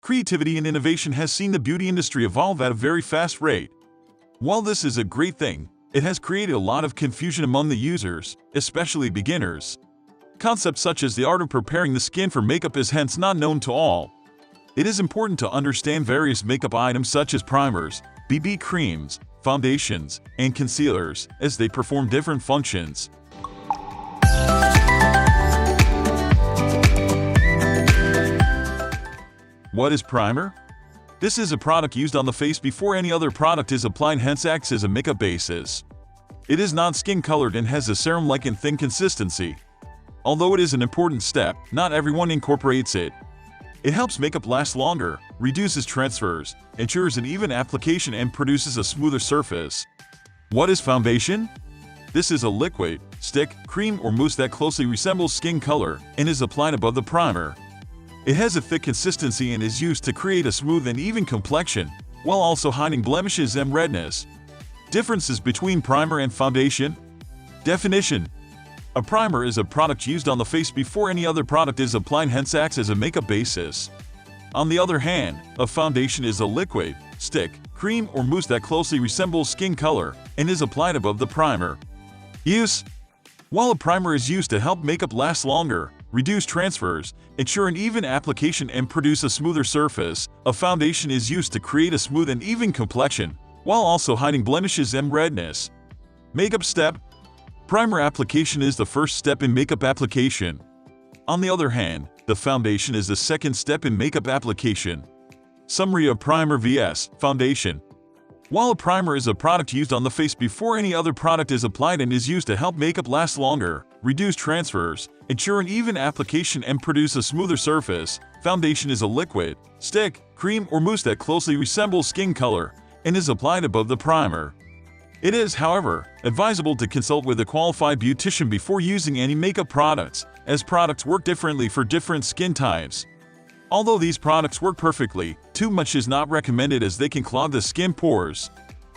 Creativity and innovation has seen the beauty industry evolve at a very fast rate. While this is a great thing, it has created a lot of confusion among the users, especially beginners. Concepts such as the art of preparing the skin for makeup is hence not known to all. It is important to understand various makeup items such as primers, BB creams, foundations, and concealers, as they perform different functions. What is primer? This is a product used on the face before any other product is applied, hence acts as a makeup basis. It is not skin-colored and has a serum-like and thin consistency. Although it is an important step, not everyone incorporates it. It helps makeup last longer, reduces transfers, ensures an even application, and produces a smoother surface. What is foundation? This is a liquid, stick, cream, or mousse that closely resembles skin color and is applied above the primer. It has a thick consistency and is used to create a smooth and even complexion, while also hiding blemishes and redness. Differences between primer and foundation? Definition: a primer is a product used on the face before any other product is applied, hence acts as a makeup basis. On the other hand, a foundation is a liquid, stick, cream, or mousse that closely resembles skin color and is applied above the primer. Use: while a primer is used to help makeup last longer, reduce transfers, ensure an even application, and produce a smoother surface, a foundation is used to create a smooth and even complexion, while also hiding blemishes and redness. Makeup step: primer application is the first step in makeup application. On the other hand, the foundation is the second step in makeup application. Summary of primer vs. foundation. While a primer is a product used on the face before any other product is applied and is used to help makeup last longer, reduce transfers, ensure an even application, and produce a smoother surface, foundation is a liquid, stick, cream, or mousse that closely resembles skin color and is applied above the primer. It is, however, advisable to consult with a qualified beautician before using any makeup products, as products work differently for different skin types. Although these products work perfectly, too much is not recommended as they can clog the skin pores.